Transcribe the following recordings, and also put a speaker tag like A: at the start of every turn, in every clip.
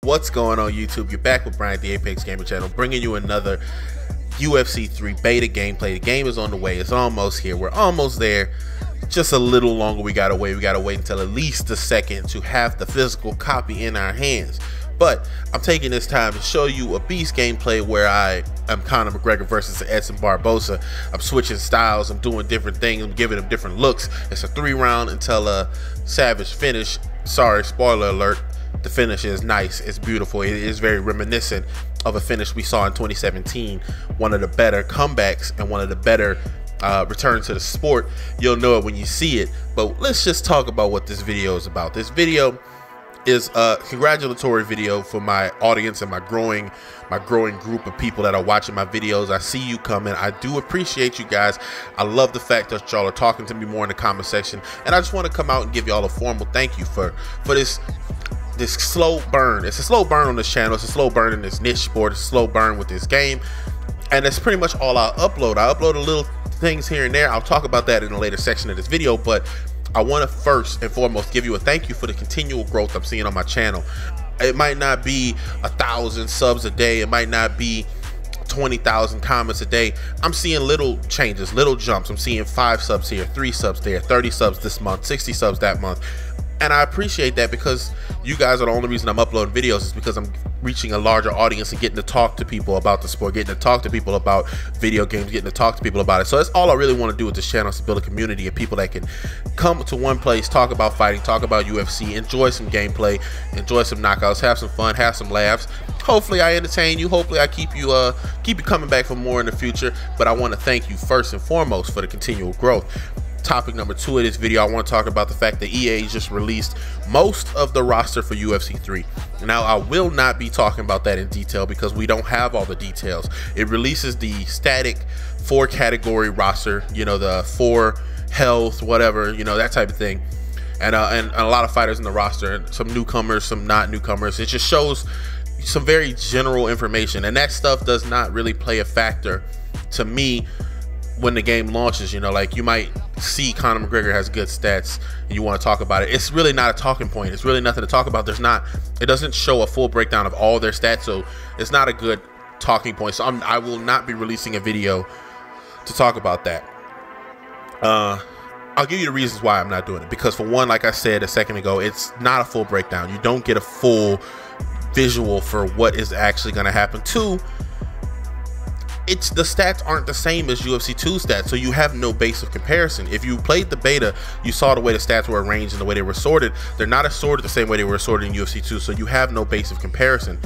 A: What's going on YouTube? You're back with Bryant, the Apex Gamer channel, bringing you another UFC 3 beta gameplay. The game is on the way. It's almost here. We're almost there. Just a little longer we gotta wait. We gotta wait until at least the second to have the physical copy in our hands. But I'm taking this time to show you a beast gameplay where I am Conor McGregor versus Edson Barboza. I'm switching styles. I'm doing different things. I'm giving them different looks. It's a 3-round until a savage finish. Sorry, spoiler alert. The finish is nice. It's beautiful. It is very reminiscent of a finish we saw in 2017. One of the better comebacks and one of the better returns to the sport. You'll know it when you see it. But let's just talk about what this video is about. This video is a congratulatory video for my audience and my growing group of people that are watching my videos. I see you coming. I do appreciate you guys. I love the fact that y'all are talking to me more in the comment section, and I just want to come out and give y'all a formal thank you for this slow burn. It's a slow burn on this channel. It's a slow burn in this niche sport. It's a slow burn with this game, and that's pretty much all I upload. I upload a little things here and there. I'll talk about that in a later section of this video, but I want to first and foremost give you a thank you for the continual growth I'm seeing on my channel. It might not be 1,000 subs a day. It might not be 20,000 comments a day. I'm seeing little changes, little jumps. I'm seeing 5 subs here, 3 subs there, 30 subs this month, 60 subs that month. And I appreciate that, because you guys are the only reason I'm uploading videos, is because I'm reaching a larger audience and getting to talk to people about the sport, getting to talk to people about video games, getting to talk to people about it. So that's all I really want to do with this channel, is to build a community of people that can come to one place, talk about fighting, talk about UFC, enjoy some gameplay, enjoy some knockouts, have some fun, have some laughs. Hopefully I entertain you. Hopefully I keep you coming back for more in the future. But I want to thank you first and foremost for the continual growth. Topic number 2 of this video, I want to talk about the fact that EA just released most of the roster for UFC 3. Now, I will not be talking about that in detail because we don't have all the details. It releases the static 4 category roster, you know, the 4 health, whatever, you know, that type of thing. And a lot of fighters in the roster, some newcomers, some not newcomers. It just shows some very general information, and that stuff does not really play a factor to me when the game launches. You know, like, you might see Conor McGregor has good stats and you want to talk about it. It's really not a talking point. It's really nothing to talk about. It doesn't show a full breakdown of all their stats, so it's not a good talking point. So I will not be releasing a video to talk about that. I'll give you the reasons why I'm not doing it. Because for one, like I said a second ago, it's not a full breakdown. You don't get a full visual for what is actually going to happen. 2, the stats aren't the same as UFC 2 stats, so you have no base of comparison. If you played the beta, you saw the way the stats were arranged and the way they were sorted. They're not assorted the same way they were sorted in UFC 2, so you have no base of comparison.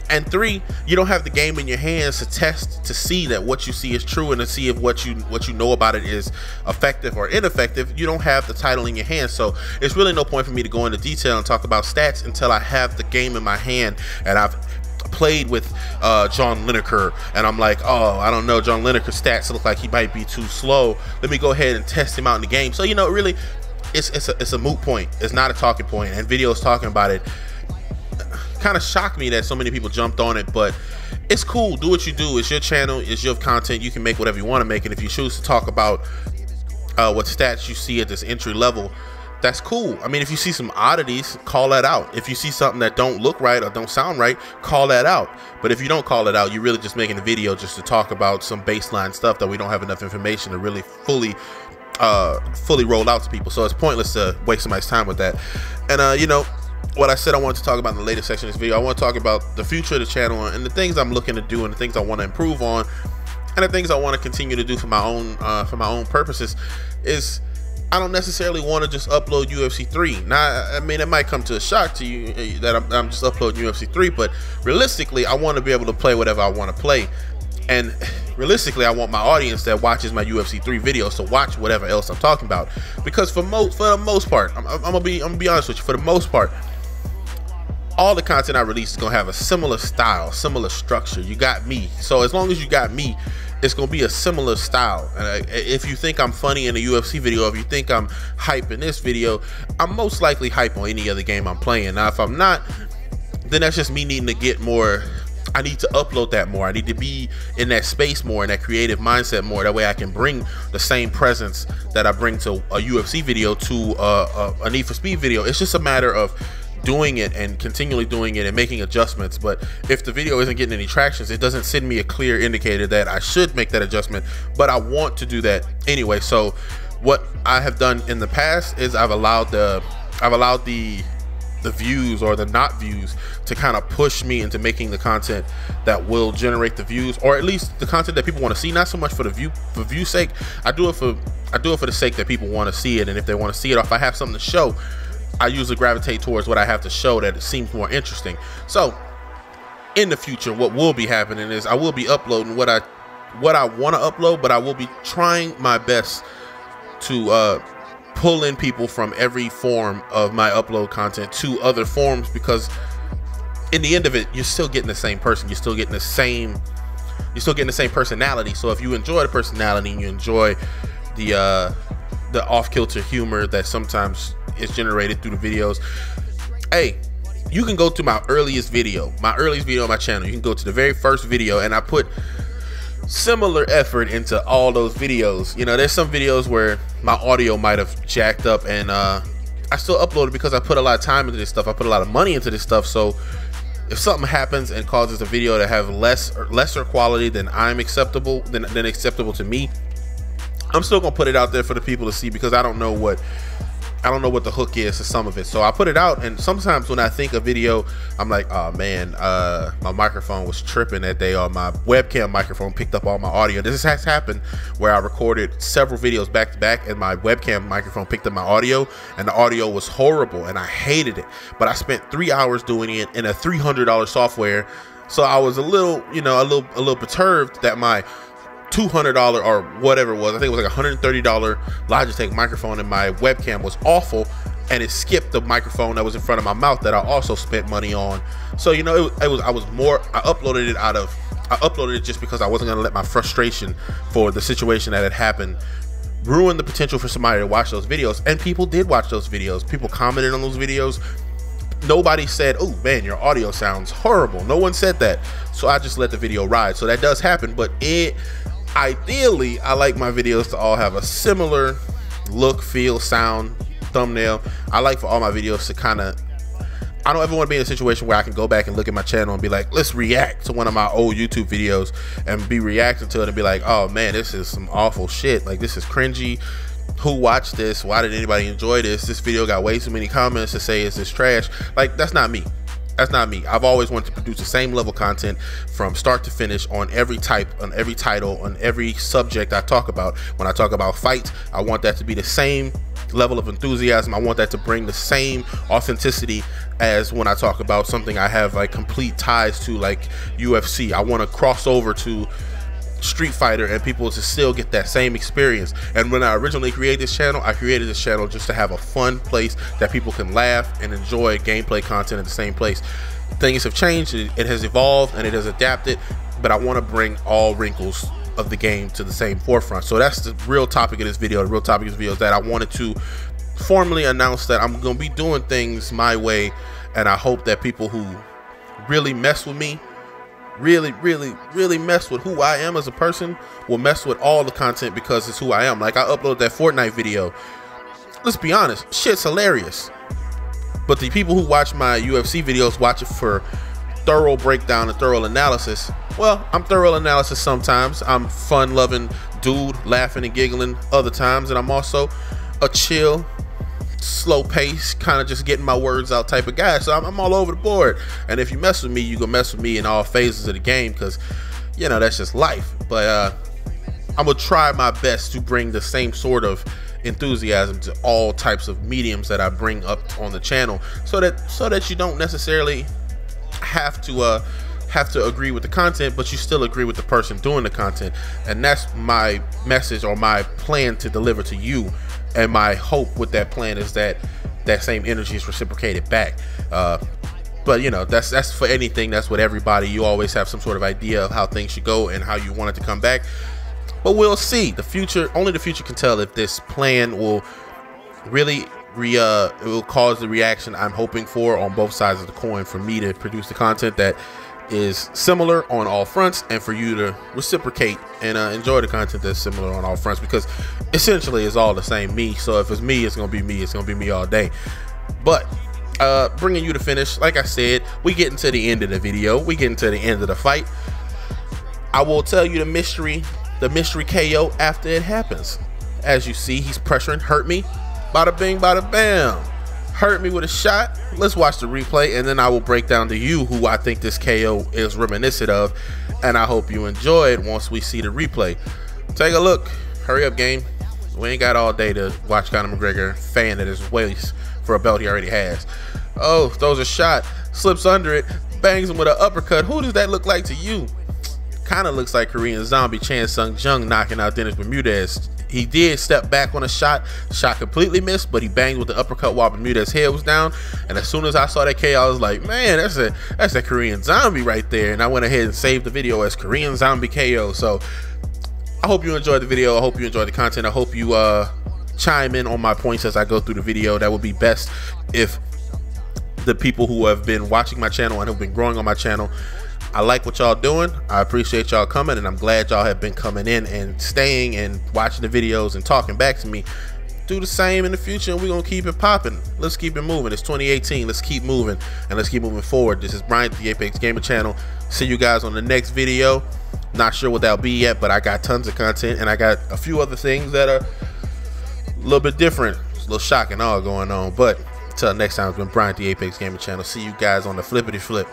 A: And 3, you don't have the game in your hands to test, to see that what you see is true, and to see if what you know about it is effective or ineffective. You don't have the title in your hands, so it's really no point for me to go into detail and talk about stats until I have the game in my hand and I've played with John Lineker, and I'm like, oh, I don't know, John Lineker's stats look like he might be too slow. Let me go ahead and test him out in the game. So, you know, really, it's a moot point. It's not a talking point, and videos talking about it kind of shocked me that so many people jumped on it. But it's cool. Do what you do. It's your channel. It's your content. You can make whatever you want to make, and if you choose to talk about what stats you see at this entry level, that's cool. I mean, if you see some oddities, call that out. If you see something that don't look right or don't sound right, call that out. But if you don't call it out, you're really just making a video just to talk about some baseline stuff that we don't have enough information to really fully roll out to people. So it's pointless to waste somebody's time with that. And you know what I said I wanted to talk about in the later section of this video. I want to talk about the future of the channel and the things I'm looking to do and the things I want to improve on, and the things I want to continue to do for my own purposes. Is I don't necessarily want to just upload UFC 3. Now, I mean, it might come to a shock to you that I'm just uploading UFC 3, but realistically, I want to be able to play whatever I want to play. And realistically, I want my audience that watches my UFC 3 videos to watch whatever else I'm talking about. Because for the most part, I'm gonna be honest with you, for the most part, all the content I release is gonna have a similar style, similar structure. You got me. So as long as you got me, it's gonna be a similar style. And if you think I'm funny in a UFC video, if you think I'm hype in this video, I'm most likely hype on any other game I'm playing. Now, if I'm not, then that's just me needing to get more. I need to upload that more. I need to be in that space more, in that creative mindset more. That way I can bring the same presence that I bring to a UFC video to a Need for Speed video. It's just a matter of doing it and continually doing it and making adjustments. But if the video isn't getting any tractions, it doesn't send me a clear indicator that I should make that adjustment, but I want to do that anyway. So what I have done in the past is I've allowed the views or the not views to kind of push me into making the content that will generate the views, or at least the content that people want to see. Not so much for the view sake. I do it for the sake that people want to see it, and if they want to see it, or if I have something to show, I usually gravitate towards what I have to show that it seems more interesting. So in the future, what will be happening is I will be uploading what I want to upload, but I will be trying my best to pull in people from every form of my upload content to other forms, because in the end of it, you're still getting the same person. You're still getting the same personality. So if you enjoy the personality and you enjoy the off-kilter humor that sometimes is generated through the videos, hey, you can go to my earliest video on my channel. You can go to the very first video, and I put similar effort into all those videos. You know, there's some videos where my audio might have jacked up, and I still upload it because I put a lot of time into this stuff. I put a lot of money into this stuff. So if something happens and causes a video to have lesser quality than acceptable to me, I'm still gonna put it out there for the people to see, because I don't know what the hook is to some of it. So I put it out, and sometimes when I think a video, I'm like, oh man, my microphone was tripping that day, or my webcam microphone picked up all my audio. This has happened where I recorded several videos back to back, and my webcam microphone picked up my audio, and the audio was horrible, and I hated it. But I spent 3 hours doing it in a $300 software, so I was a little perturbed that my $200 or whatever it was, I think it was like $130 Logitech microphone, and my webcam was awful, and it skipped the microphone that was in front of my mouth that I also spent money on. So you know, I uploaded it just because I wasn't going to let my frustration for the situation that had happened ruin the potential for somebody to watch those videos. And people did watch those videos. People commented on those videos. Nobody said, oh man, your audio sounds horrible. No one said that. So I just let the video ride. So that does happen, but ideally, I like my videos to all have a similar look, feel, sound, thumbnail. I like for all my videos to I don't ever want to be in a situation where I can go back and look at my channel and be like, let's react to one of my old YouTube videos, and be reacting to it and be like, oh man, this is some awful shit. Like, this is cringy. Who watched this? Why did anybody enjoy this? This video got way too many comments to say is this trash. Like, that's not me. That's not me. I've always wanted to produce the same level content from start to finish on every type, on every title, on every subject I talk about. When I talk about fights, I want that to be the same level of enthusiasm. I want that to bring the same authenticity as when I talk about something I have like complete ties to, like UFC. I want to cross over to Street Fighter and people to still get that same experience. And when I originally created this channel, I created this channel just to have a fun place that people can laugh and enjoy gameplay content at the same place. Things have changed, it has evolved, and it has adapted, but I want to bring all wrinkles of the game to the same forefront. So that's the real topic of this video. The real topic of this video is that I wanted to formally announce that I'm going to be doing things my way, and I hope that people who really mess with me, really mess with who I am as a person, will mess with all the content, because it's who I am. Like, I uploaded that Fortnite video. Let's be honest, shit's hilarious. But the people who watch my UFC videos watch it for thorough breakdown and thorough analysis. Well, I'm thorough analysis sometimes. I'm fun-loving dude, laughing and giggling other times, and I'm also a chill, slow pace, kind of just getting my words out type of guy. So I'm all over the board, and if you mess with me, you gonna mess with me in all phases of the game, because you know that's just life. But I'm gonna try my best to bring the same sort of enthusiasm to all types of mediums that I bring up on the channel, so that you don't necessarily have to agree with the content, but you still agree with the person doing the content. And that's my message, or my plan to deliver to you. And my hope with that plan is that that same energy is reciprocated back. But you know, that's for anything. That's with everybody. You always have some sort of idea of how things should go and how you want it to come back. But we'll see. The future, only the future can tell if this plan will really it will cause the reaction I'm hoping for on both sides of the coin, for me to produce the content that is similar on all fronts, and for you to reciprocate and enjoy the content that's similar on all fronts, because essentially it's all the same me. So if it's me, it's gonna be me. It's gonna be me all day. But bringing you the finish. Like I said, we getting to the end of the video. We getting to the end of the fight. I will tell you the mystery KO after it happens. As you see, he's pressuring, hurt me, bada bing, bada bam. Hurt me with a shot. Let's watch the replay, and then I will break down to you who I think this KO is reminiscent of, and I hope you enjoy it once we see the replay. Take a look. Hurry up, game. We ain't got all day to watch Conor McGregor fan at his waist for a belt he already has. Oh, throws a shot, slips under it, bangs him with an uppercut. Who does that look like to you? Kind of looks like Korean Zombie Chan Sung Jung knocking out Dennis Bermudez. He did step back on a shot. Shot completely missed, but he banged with the uppercut while Bermudez's head was down. And as soon as I saw that KO, I was like, man, that's a Korean Zombie right there. And I went ahead and saved the video as Korean Zombie KO. So I hope you enjoyed the video. I hope you enjoyed the content. I hope you chime in on my points as I go through the video. That would be best if the people who have been watching my channel and have been growing on my channel, I like what y'all doing. I appreciate y'all coming, and I'm glad y'all have been coming in and staying and watching the videos and talking back to me. Do the same in the future, and we're gonna keep it popping. Let's keep it moving. It's 2018. Let's keep moving, and let's keep moving forward. This is Bryant, the Apex Gamer Channel. See you guys on the next video. Not sure what that'll be yet, but I got tons of content, and I got a few other things that are a little bit different. It's a little shocking all going on, but until next time, it's been Bryant, the Apex Gamer Channel. See you guys on the flippity flip.